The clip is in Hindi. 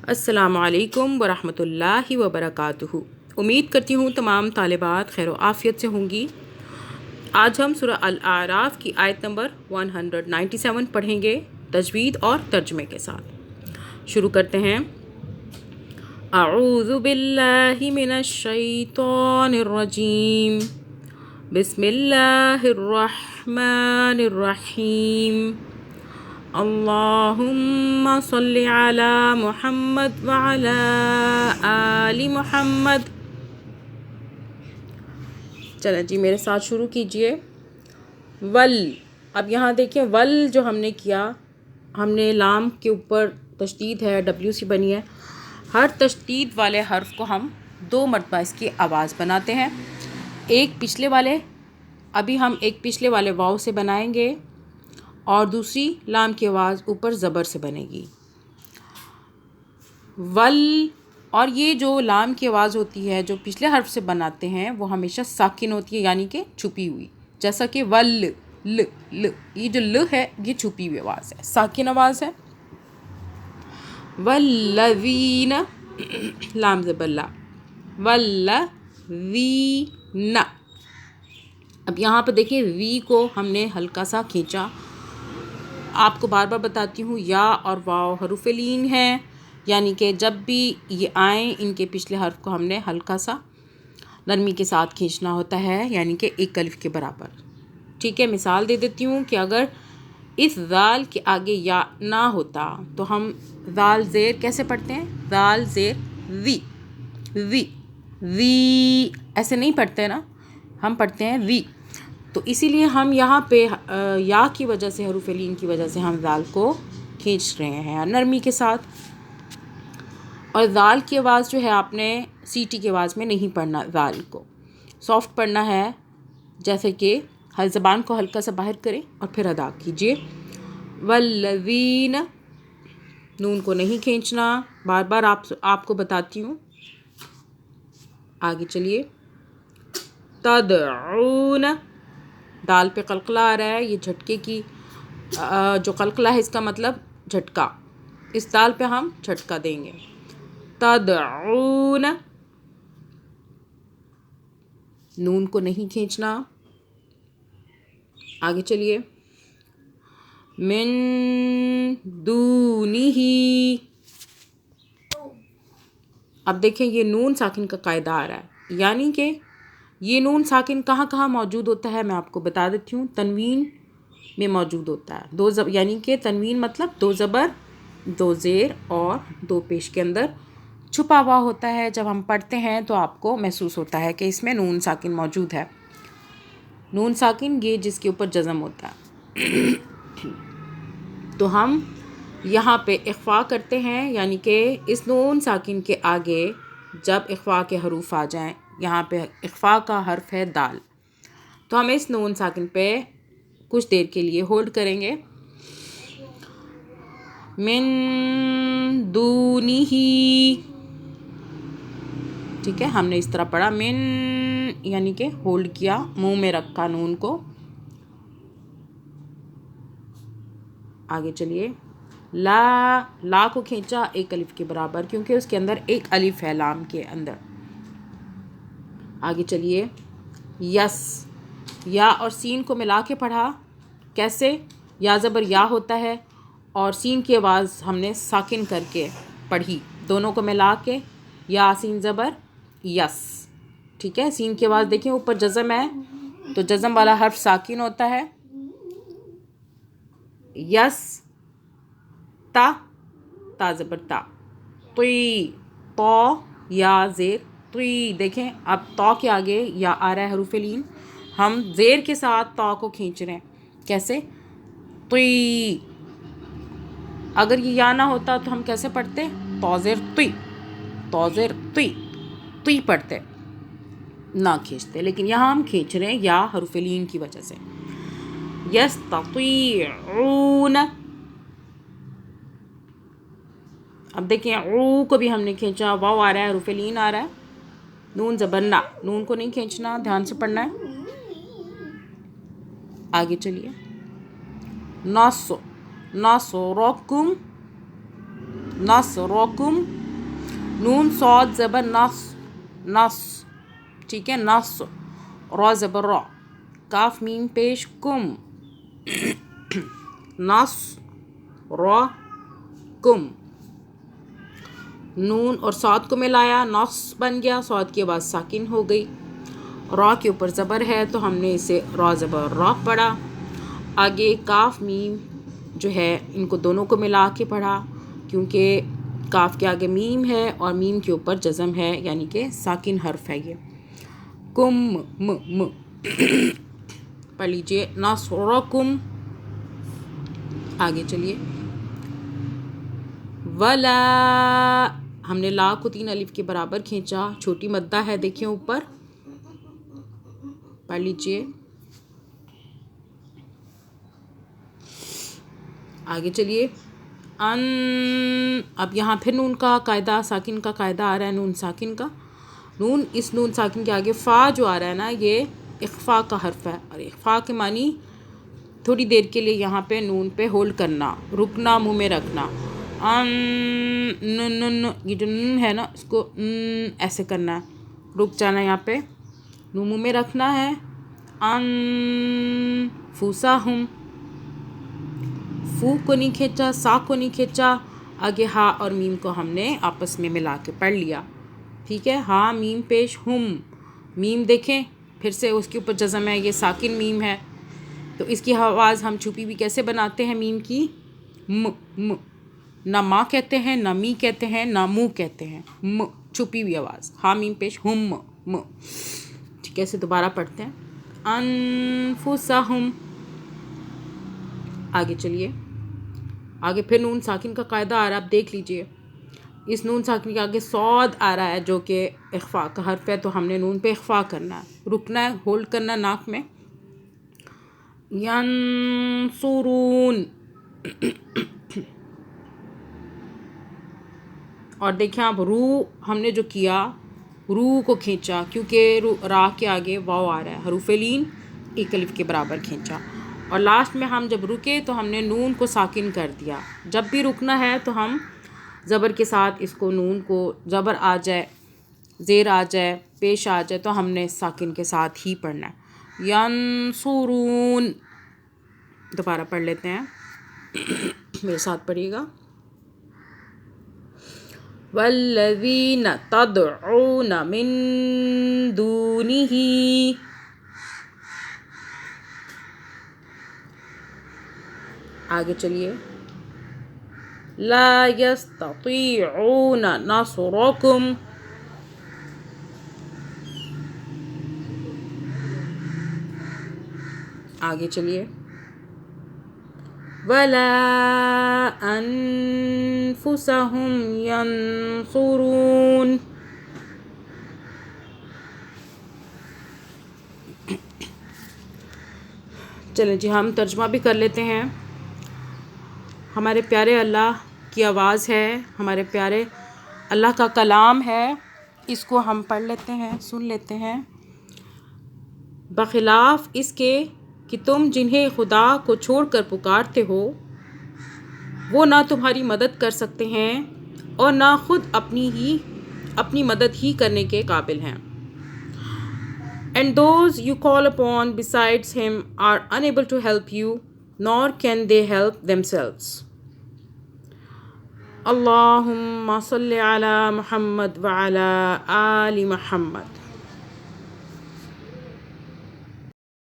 अस्सलामु अलैकुम वरहमतुल्लाहि वबरकातुहू। उम्मीद करती हूँ तमाम तालिबात खैर आफ़ियत से होंगी। आज हम सूरह अल आराफ की आयत नंबर 197 पढ़ेंगे तजवीद और तर्जुमे के साथ। शुरू करते हैं। अऊज़ु बिल्लाहि मिनश शैतानिर रजीम, बिस्मिल्लाहिर रहमानिर रहीम। अल्लाहुम्मा सल्लि अला मुहम्मद व अला आलि मुहम्मद। चलें जी, मेरे साथ शुरू कीजिए। वल, अब यहाँ देखें वल जो हमने किया, हमने लाम के ऊपर तशदीद है, डब्ल्यू सी बनी है। हर तशदीद वाले हर्फ को हम 2 मरतबा इसकी आवाज़ बनाते हैं। एक पिछले वाले, अभी हम एक पिछले वाले वाव से बनाएंगे और दूसरी लाम की आवाज़ ऊपर ज़बर से बनेगी। वल, और ये जो लाम की आवाज़ होती है जो पिछले हर्फ से बनाते हैं वो हमेशा साकिन होती है, यानी कि छुपी हुई। जैसा कि वल ल, ये जो ल है ये छुपी हुई आवाज़ है, साकिन आवाज़ है। वल्लवीन, लाम ज़बल्ला, वल्लवीन। अब यहाँ पर देखिए वी को हमने हल्का सा खींचा। आपको बार बार बताती हूँ, या और वाव हरूफ लीन हैं, यानी कि जब भी ये आए इनके पिछले हर्फ को हमने हल्का सा नरमी के साथ खींचना होता है, यानी कि एक अलिफ के बराबर। ठीक है, मिसाल दे देती हूँ कि अगर इस ज़ाल के आगे या ना होता तो हम ज़ाल ज़ेर कैसे पढ़ते हैं? ज़ाल ज़ेर वी, वी ऐसे नहीं पढ़ते ना, हम पढ़ते हैं वी। तो इसीलिए हम यहाँ पे या की वजह से, हरूफ लीन की वजह से हम ज़ाल को खींच रहे हैं नरमी के साथ। और ज़ाल की आवाज़ जो है आपने सीटी की आवाज़ में नहीं पढ़ना, ज़ाल को सॉफ्ट पढ़ना है। जैसे कि हर ज़बान को हल्का सा बाहर करें और फिर अदा कीजिए। वल्लज़ीन, नून को नहीं खींचना, बार बार आपको बताती हूँ। आगे चलिए। तदऊन, दाल पे कलकला आ रहा है, ये झटके की जो कलकला है इसका मतलब झटका, इस दाल पे हम झटका देंगे। तदऊन, नून को नहीं खींचना। आगे चलिए। मिन दूनिही, अब देखें ये नून साकिन का कायदा आ रहा है, यानी कि ये नून साकिन कहाँ कहाँ मौजूद होता है मैं आपको बता देती हूँ। तनवीन में मौजूद होता है, यानी कि तनवीन मतलब 2 ज़बर 2 ज़ेर और 2 पेश के अंदर छुपा हुआ होता है। जब हम पढ़ते हैं तो आपको महसूस होता है कि इसमें नून साकिन मौजूद है। नून साकिन ये जिसके ऊपर जज़म होता है। तो हम यहाँ पे इख्फा करते हैं, यानी कि इस नून साकिन के आगे जब इख्फा के हरूफ आ जाएं, यहाँ पे इख्फा का हर्फ है दाल, तो हम इस नून साकिन पे कुछ देर के लिए होल्ड करेंगे। मिन दूनिही, ठीक है, हमने इस तरह पढ़ा मिन, यानी कि होल्ड किया, मुंह में रखा नून को। आगे चलिए। ला को खींचा एक अलिफ के बराबर, क्योंकि उसके अंदर एक अलिफ है लाम के अंदर। आगे चलिए। यस, या और सीन को मिला के पढ़ा। कैसे? या ज़बर या होता है और सीन की आवाज़ हमने साकिन करके पढ़ी, दोनों को मिला के या सीन ज़बर यस। ठीक है, सीन की आवाज़ देखें ऊपर जज़म है तो जज़म वाला हर्फ साकिन होता है। यस, ता, ता ज़बर ता, तुई, तो या ज़ेर तुई। देखें अब तो के आगे या आ रहा है हरूफ लीन, हम ज़ेर के साथ तो को खींच रहे हैं। कैसे? तुई। अगर ये या ना होता तो हम कैसे पढ़ते? तोज़ेर तुई, तोज़ेर तुई, तुई पढ़ते, ना खींचते। लेकिन यहाँ हम खींच रहे हैं या हरूफ लीन की वजह से। यस्ततीऊन, अब देखिए ऊ को भी हमने खींचा, वाव आ रहा है, हरूफ लीन आ रहा है, नून ज़बरना, नून को नहीं खींचना, ध्यान से पढ़ना है। आगे चलिए। नसो, नसोरकुम, नसरकुम, नून सौद ज़बर नस, नस, ठीक है, नस, रॉ ज़बर रॉ, काफ मीम पेश कुम, नस रॉ कुम, नून और सौद को मिलाया, नस बन गया, सौद की आवाज़ साकिन हो गई, रॉ के ऊपर ज़बर है तो हमने इसे रॉ ज़बर रॉ पढ़ा। आगे काफ मीम जो है इनको दोनों को मिला के पढ़ा, क्योंकि काफ के आगे मीम है और मीम के ऊपर जज़म है, यानी कि साकिन हर्फ है ये। कुम म पढ़ लीजिए, नसरकुम। आगे चलिए, वला, हमने ला को 3 अलिफ के बराबर खींचा, छोटी मद्दा है देखिए ऊपर, पढ़ लीजिए। आगे चलिए, अन, अब यहाँ फिर नून का कायदा, साकिन का कायदा आ रहा है, नून साकिन का। नून, इस नून साकिन के आगे फ़ा जो आ रहा है ना, ये इख्फ़ा का हर्फ है, और इख्फ़ा के मानी थोड़ी देर के लिए यहाँ पे नून पे होल्ड करना, रुकना, मुंह में रखना। अन, न, ये जो न है ना, इसको ऐसे करना है, रुक जाना यहाँ पे, नून मुंह में रखना है। अन फूसाहुम, फू को नहीं खींचा, सा को नहीं खींचा, आगे हा और मीम को हमने आपस में मिला के पढ़ लिया, ठीक है। हा मीम पेश हुम, मीम देखें फिर से उसके ऊपर जज़म है, ये साकिन मीम है, तो इसकी आवाज़ हम छुपी भी कैसे बनाते हैं मीम की, म, ना माँ कहते हैं, ना मी कहते हैं, ना मुँह कहते हैं, म, छुपी हुई आवाज़, हा मीम पेश हुम म, ठीक है। इसे दोबारा पढ़ते हैं, अनफुसहुम। आगे चलिए, आगे फिर नून साकिन का कायदा आ रहा है, आप देख लीजिए, इस नून साकिन के आगे सौद आ रहा है जो कि इख्फ़ा का हर्फ है, तो हमने नून पे इख्फ़ा करना है, रुकना है, होल्ड करना है नाक में। यंसुरून, और देखें आप, रू हमने जो किया, रू को खींचा, क्योंकि रा के आगे वाव आ रहा है, हरूफ़े लीन एक अलिफ के बराबर खींचा, और लास्ट में हम जब रुके तो हमने नून को साकिन कर दिया। जब भी रुकना है तो हम ज़बर के साथ इसको, नून को ज़बर आ जाए, ज़ेर आ जाए, पेश आ जाए, तो हमने साकिन के साथ ही पढ़ना है। यंसुरून, दोबारा पढ़ लेते हैं, मेरे साथ पढ़िएगा। वल्लज़ीन तदऊन मिन दूनिही, आगे चलिए, ला यस्ततीऊन नस्रकुम, आगे चलिए, वला अनफुसहुम यंसुरून। चलें जी, हम तर्जुमा भी कर लेते हैं। हमारे प्यारे अल्लाह की आवाज़ है, हमारे प्यारे अल्लाह का कलाम है, इसको हम पढ़ लेते हैं, सुन लेते हैं। बखिलाफ़ इसके कि तुम जिन्हें खुदा को छोड़कर पुकारते हो, वो ना तुम्हारी मदद कर सकते हैं और ना खुद अपनी मदद ही करने के काबिल हैं। And those you call upon besides him are unable to help you, nor can they help themselves. Allahumma salli ala Muhammad wa ala ali Muhammad.